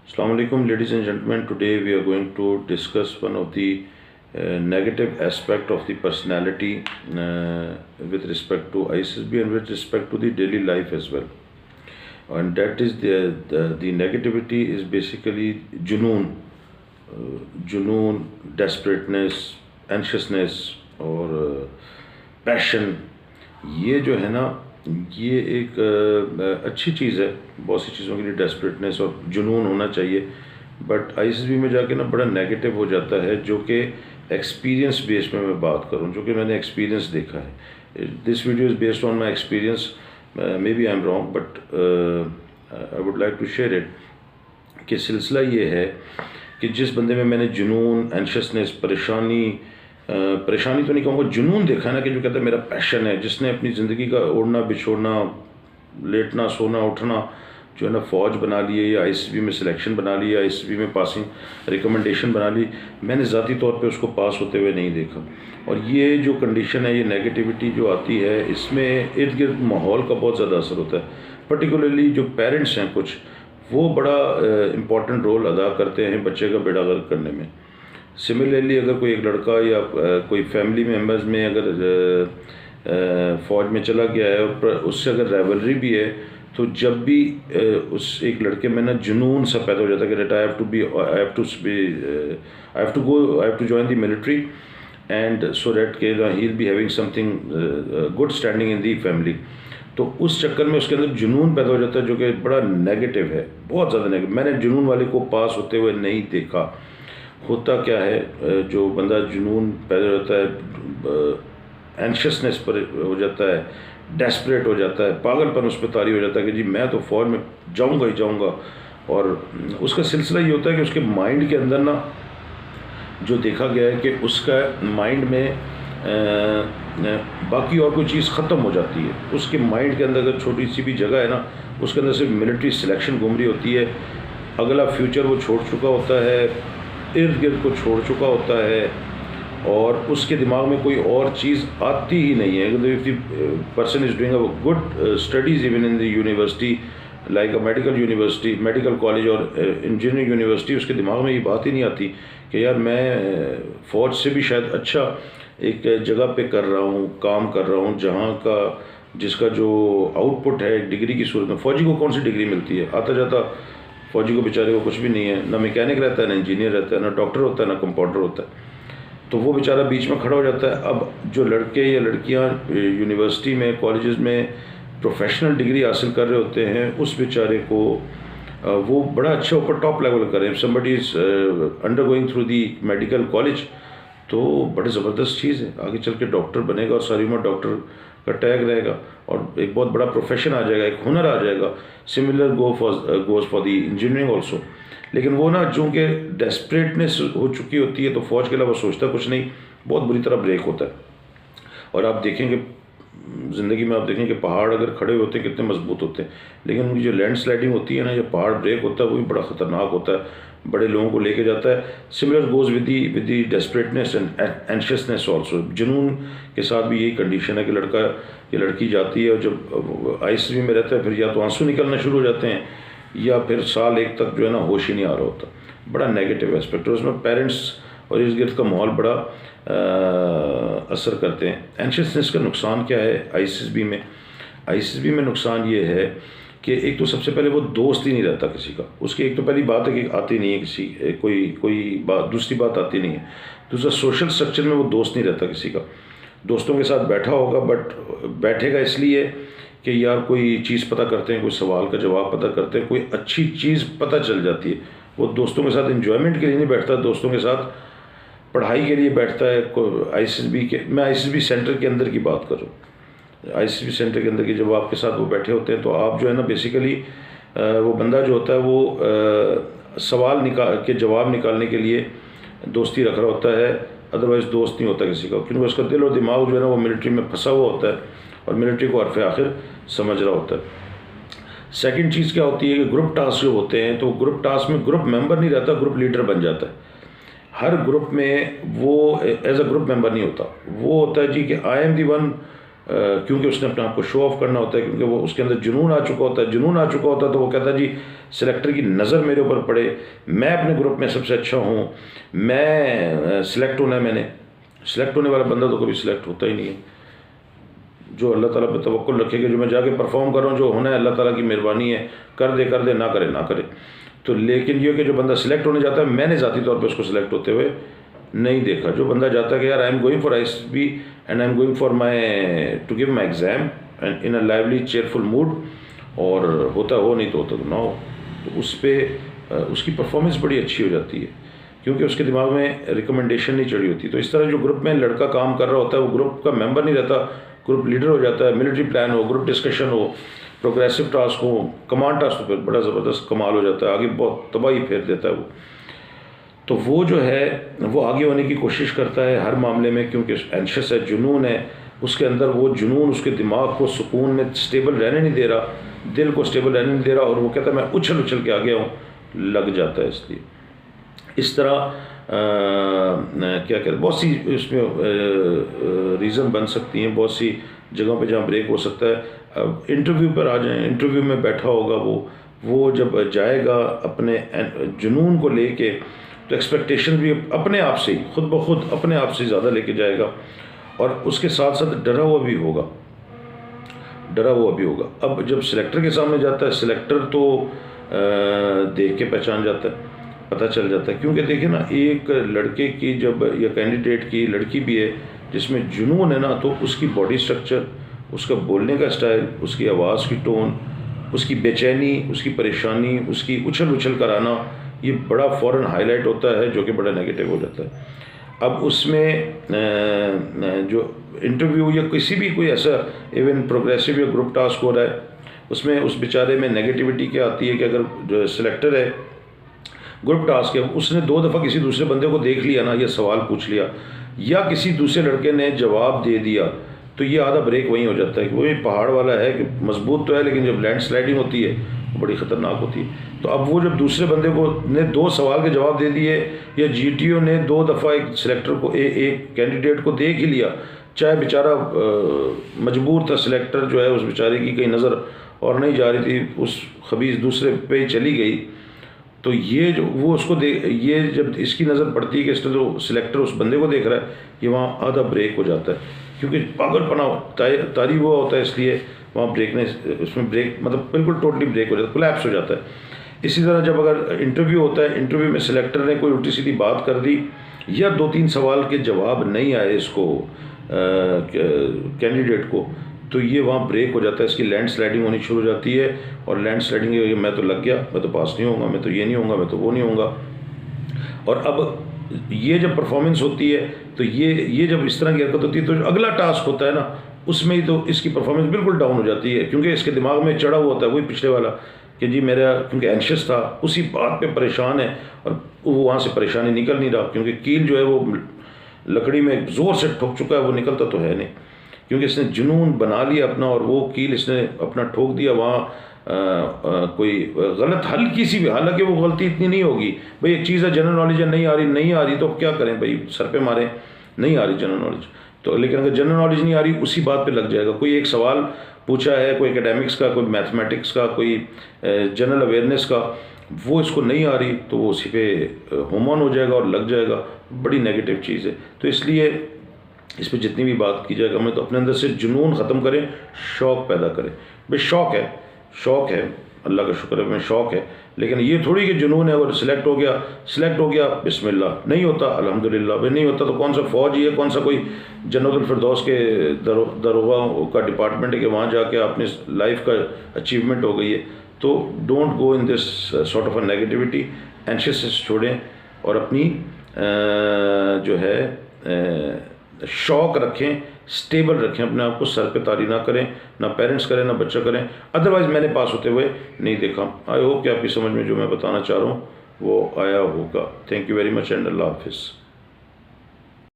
Assalamu alaikum, ladies and gentlemen. Today we are going to discuss one of the negative aspect of the personality with respect to ISSB and with respect to the daily life as well. And that is the negativity is basically junoon, desperateness, anxiousness और passion. ये जो है ना, ये एक अच्छी चीज़ है बहुत सी चीज़ों के लिए, डेस्परेटनेस और जुनून होना चाहिए। बट आईएसएसबी में जाके ना बड़ा नेगेटिव हो जाता है, जो कि एक्सपीरियंस बेस्ड में मैं बात करूं, जो कि मैंने एक्सपीरियंस देखा है। This video is based on my experience, maybe I am wrong but I would like to share it. कि सिलसिला ये है कि जिस बंदे में मैंने जुनून, एंशियसनेस, परेशानी तो नहीं कहूँगा, जुनून देखा ना, कि जो कहता है मेरा पैशन है, जिसने अपनी ज़िंदगी का ओढ़ना बिछोड़ना, लेटना सोना उठना जो है ना फ़ौज बना ली है, या आईएसएसबी में सिलेक्शन बना ली, या आईएसएसबी में पासिंग रिकमेंडेशन बना ली। मैंने ज़ाती तौर पे उसको पास होते हुए नहीं देखा। और ये जो कंडीशन है, ये नेगेटिविटी जो आती है, इसमें इर्द गिर्द माहौल का बहुत ज़्यादा असर होता है। पर्टिकुलरली जो पेरेंट्स हैं कुछ, वो बड़ा इम्पॉर्टेंट रोल अदा करते हैं बच्चे का बेड़ा गर्क करने में। सिमिलरली अगर कोई एक लड़का या कोई फैमिली मेम्बर्स में अगर फ़ौज में चला गया है और उससे अगर राइवलरी भी है, तो जब भी उस एक लड़के में ना जुनून सा पैदा हो जाता है कि I have to join the military and so that के he will be having something good standing in the family. तो उस चक्कर में उसके अंदर जुनून पैदा हो जाता है, जो कि बड़ा नेगेटिव है, बहुत ज़्यादा नेगेटिव। मैंने जुनून वाले को पास होते हुए नहीं देखा। होता क्या है, जो बंदा जुनून पैदा होता है, एंशियसनेस पर हो जाता है, डेस्परेट हो जाता है, पागलपन उस पर तारी हो जाता है कि जी मैं तो फ़ौज में जाऊंगा ही जाऊंगा। और उसका सिलसिला ये होता है कि उसके माइंड के अंदर ना, जो देखा गया है कि उसका माइंड में बाकी और कोई चीज़ ख़त्म हो जाती है। उसके माइंड के अंदर अगर छोटी सी भी जगह है ना, उसके अंदर सिर्फ मिलिट्री सिलेक्शन घूम रही होती है। अगला फ्यूचर वो छोड़ चुका होता है, इर्द गिर्द को छोड़ चुका होता है, और उसके दिमाग में कोई और चीज़ आती ही नहीं है। If the person is doing a good studies even in the university, like a medical university, medical college और इंजीनियरिंग यूनिवर्सिटी, उसके दिमाग में ये बात ही नहीं आती कि यार मैं फ़ौज से भी शायद अच्छा एक जगह पे कर रहा हूँ, काम कर रहा हूँ, जहाँ का जिसका जो आउटपुट है डिग्री की सूरत में। फ़ौजी को कौन सी डिग्री मिलती है? आता जाता फ़ौजी को बेचारे को कुछ भी नहीं है, ना मैकेनिक रहता है, ना इंजीनियर रहता है, ना डॉक्टर होता है, ना कंपाउंडर होता है। तो वो बेचारा बीच में खड़ा हो जाता है। अब जो लड़के या लड़कियां यूनिवर्सिटी में, कॉलेजेस में प्रोफेशनल डिग्री हासिल कर रहे होते हैं, उस बेचारे को वो बड़ा अच्छा ऊपर टॉप लेवल करें। Somebody is under going through the medical college, तो बड़ी ज़बरदस्त चीज़ है। आगे चल के डॉक्टर बनेगा और सारी उम्र डॉक्टर का टैग रहेगा, और एक बहुत बड़ा प्रोफेशन आ जाएगा, एक हुनर आ जाएगा। Similar goes for the engineering also. लेकिन वो ना, चूँकि डेस्परेटनेस हो चुकी होती है, तो फ़ौज के अलावा सोचता कुछ नहीं, बहुत बुरी तरह ब्रेक होता है। और आप देखेंगे ज़िंदगी में, आप देखें कि पहाड़ अगर खड़े होते हैं कितने मजबूत होते हैं, लेकिन उनकी जो लैंड स्लाइडिंग होती है ना, या पहाड़ ब्रेक होता है, वो भी बड़ा ख़तरनाक होता है, बड़े लोगों को लेके जाता है। Similar goes with the डेस्परेटनेस and anxiousness also. जुनून के साथ भी यही कंडीशन है कि लड़का या लड़की जाती है और जब आईसीयू में रहता है, फिर या तो आंसू निकलना शुरू हो जाते हैं, या फिर साल एक तक जो है ना होश ही नहीं आ रहा होता। बड़ा नेगेटिव एस्पेक्ट है उसमें। पेरेंट्स और इर्द गिर्द का माहौल बड़ा असर करते हैं। एंशियसनेस का नुकसान क्या है आईएसएसबी में? आईएसएसबी में नुकसान ये है कि एक तो सबसे पहले वो दोस्त ही नहीं रहता किसी का। उसकी एक तो पहली बात है कि आती नहीं है किसी कोई बात, दूसरी बात आती नहीं है। दूसरा, सोशल स्ट्रक्चर में वो दोस्त नहीं रहता किसी का। दोस्तों के साथ बैठा होगा, बट बैठेगा इसलिए कि यार कोई चीज़ पता करते हैं, कोई सवाल का जवाब पता करते हैं, कोई अच्छी चीज़ पता चल जाती है। वो दोस्तों के साथ एंजॉयमेंट के लिए नहीं बैठता, दोस्तों के साथ पढ़ाई के लिए बैठता है। मैं आईएसएसबी सेंटर के अंदर की बात करूँ, आईएसएसबी सेंटर के अंदर की जब आपके साथ वो बैठे होते हैं, तो आप जो है ना बेसिकली वो बंदा जो होता है वो सवाल के जवाब निकालने के लिए दोस्ती रख रहा होता है, अदरवाइज़ दोस्त नहीं होता किसी का, क्योंकि उसका दिल और दिमाग जो है ना वो मिलिट्री में फंसा हुआ होता है और मिलिट्री को हरफ आखिर समझ रहा होता है। सेकंड चीज़ क्या होती है कि ग्रुप टास्क जो होते हैं, तो ग्रुप टास्क में ग्रुप मेंबर नहीं रहता, ग्रुप लीडर बन जाता है। हर ग्रुप में वो एज अ ग्रुप मेंबर नहीं होता, वो होता है जी कि आई एम दी वन क्योंकि उसने अपने आप को शो ऑफ करना होता है, क्योंकि वो उसके अंदर जुनून आ चुका होता है। जुनून आ चुका होता है तो वो कहता है जी सिलेक्टर की नज़र मेरे ऊपर पड़े, मैं अपने ग्रुप में सबसे अच्छा हूँ, मैं सिलेक्ट होना है। मैंने सिलेक्ट होने वाला बंदा तो कभी सिलेक्ट होता ही नहीं है। जो अल्लाह ताला पे तवक्कुल रखेगा, जो मैं जाके परफॉर्म कर रहा हूँ, जो होना है अल्लाह ताला की मेहरबानी है, कर दे, ना करे ना करे। तो लेकिन ये कि जो बंदा सिलेक्ट होने जाता है, मैंने ज़ाती तौर पे उसको सिलेक्ट होते हुए नहीं देखा। जो बंदा जाता है कि यार I am going for ISB and I am going for my to give my exam and in a lively cheerful mood, और होता हो नहीं तो होता तो ना हो, तो उस पर उसकी परफॉर्मेंस बड़ी अच्छी हो जाती है, क्योंकि उसके दिमाग में रिकमेंडेशन नहीं चढ़ी होती। तो इस तरह जो ग्रुप में लड़का काम कर रहा होता है वो ग्रुप का मेंबर नहीं रहता, ग्रुप लीडर हो जाता है। मिलिट्री प्लान हो, ग्रुप डिस्कशन हो, प्रोग्रेसिव टास्क हो, कमांड टास्क पर बड़ा ज़बरदस्त कमाल हो जाता है, आगे बहुत तबाही फेर देता है वो। तो वो जो है वो आगे होने की कोशिश करता है हर मामले में, क्योंकि एंशियस है, जुनून है उसके अंदर। वो जुनून उसके दिमाग को सुकून में स्टेबल रहने नहीं दे रहा, दिल को स्टेबल रहने नहीं दे रहा, और वो कहता है मैं उछल उछल के आगे हूँ, लग जाता है। इसलिए इस तरह क्या कहते हैं, बहुत सी इसमें रीज़न बन सकती हैं, बहुत सी जगहों पे जहाँ ब्रेक हो सकता है। इंटरव्यू पर आ जाएं, इंटरव्यू में बैठा होगा वो जब जाएगा अपने जुनून को लेके, तो एक्सपेक्टेशन भी अपने आप से ही खुद ब खुद अपने आप से ज़्यादा लेके जाएगा, और उसके साथ साथ डरा हुआ भी होगा, डरा हुआ भी होगा। अब जब सिलेक्टर के सामने जाता है, सिलेक्टर तो देख के पहचान जाता है, पता चल जाता है। क्योंकि देखिए ना, एक लड़के की जब, या कैंडिडेट की, लड़की भी है जिसमें जुनून है ना, तो उसकी बॉडी स्ट्रक्चर, उसका बोलने का स्टाइल, उसकी आवाज़ की टोन, उसकी बेचैनी, उसकी परेशानी, उसकी उछल उछल कर आना, ये बड़ा फ़ौरन हाईलाइट होता है, जो कि बड़ा नेगेटिव हो जाता है। अब उसमें जो इंटरव्यू या किसी भी कोई ऐसा इवन प्रोग्रेसिव या ग्रुप टास्क हो रहा है, उसमें उस बेचारे में नेगेटिविटी क्या आती है कि अगर जो सिलेक्टर है, ग्रुप टास्क है, उसने 2 दफ़ा किसी दूसरे बंदे को देख लिया ना, या सवाल पूछ लिया, या किसी दूसरे लड़के ने जवाब दे दिया, तो ये आधा ब्रेक वहीं हो जाता है कि वही पहाड़ वाला है कि मजबूत तो है, लेकिन जब लैंड स्लाइडिंग होती है वो बड़ी ख़तरनाक होती है। तो अब वो जब दूसरे बंदे को ने 2 सवाल के जवाब दे दिए, या GTO ने 2 दफ़ा एक सिलेक्टर को एक कैंडिडेट को देख ही लिया, चाहे बेचारा मजबूर था, सिलेक्टर जो है उस बेचारे की कहीं नज़र और नहीं जा रही थी, उस खबीज़ दूसरे पे चली गई, तो ये जो वो उसको ये जब इसकी नज़र पड़ती है कि इसने जो सिलेक्टर उस बंदे को देख रहा है, ये वहाँ आधा ब्रेक हो जाता है, क्योंकि पागलपना तारी हुआ होता है, इसलिए वहाँ उसमें ब्रेक मतलब बिल्कुल टोटली ब्रेक हो जाता है, कोलैप्स हो जाता है। इसी तरह जब अगर इंटरव्यू होता है, इंटरव्यू में सिलेक्टर ने कोई उल्टी सीधी बात कर दी, या 2-3 सवाल के जवाब नहीं आए इसको कैंडिडेट को, तो ये वहाँ ब्रेक हो जाता है, इसकी लैंड स्लाइडिंग होनी शुरू हो जाती है। और लैंड स्लाइडिंग, मैं तो लग गया, मैं तो पास नहीं होऊंगा, मैं तो ये नहीं होऊंगा, मैं तो वो नहीं होऊंगा। और अब ये जब परफॉर्मेंस होती है, तो ये जब इस तरह की हरकत होती है, तो जो अगला टास्क होता है ना, उसमें ही तो इसकी परफॉर्मेंस बिल्कुल डाउन हो जाती है, क्योंकि इसके दिमाग में चढ़ा हुआ होता है वही पिछले वाला कि जी मेरा, क्योंकि एंशियस था, उसी बात पे परेशान है, और वो वहाँ से परेशानी निकल नहीं रहा, क्योंकि कील जो है वो लकड़ी में ज़ोर से ठोक चुका है, वो निकलता तो है नहीं, क्योंकि इसने जुनून बना लिया अपना, और वो कील इसने अपना ठोक दिया वहाँ। कोई गलत हल्की सी भी, हालांकि वो गलती इतनी नहीं होगी, भाई एक चीज़ है जनरल नॉलेज नहीं आ रही तो क्या करें भाई, सर पे मारें, नहीं आ रही जनरल नॉलेज तो, लेकिन अगर जनरल नॉलेज नहीं आ रही, उसी बात पे लग जाएगा। कोई एक सवाल पूछा है, कोई एकेडमिक्स का, कोई मैथमेटिक्स का, कोई जनरल अवेयरनेस का, वो इसको नहीं आ रही, तो वो उसी पे होम ऑन हो जाएगा और लग जाएगा, बड़ी नेगेटिव चीज़ है। तो इसलिए इस पर जितनी भी बात की जाएगा, मैं तो अपने अंदर से जुनून ख़त्म करें, शौक़ पैदा करें। भाई शौक़ है, अल्लाह का शुक्र है मैं शौक़ है, लेकिन ये थोड़ी कि जुनून है, और सिलेक्ट हो गया बिस्मिल्लाह, नहीं होता अल्हम्दुलिल्लाह। भाई नहीं होता तो कौन सा फ़ौज ही है, कौन सा कोई जन्नतुल फिरदौस के दरोगा का डिपार्टमेंट है कि वहाँ जाके आपने लाइफ का अचीवमेंट हो गई है। तो don't go in this sort of a negativity, anxiousness छोड़ें, और अपनी जो है शौक़ रखें, स्टेबल रखें अपने आप को, सर पे तारी ना करें, ना पेरेंट्स करें ना बच्चा करें। अदरवाइज़ मैंने पास होते हुए नहीं देखा। आई होप कि आपकी समझ में जो मैं बताना चाह रहा हूँ वो आया होगा। Thank you very much and अल्लाह हाफिज़।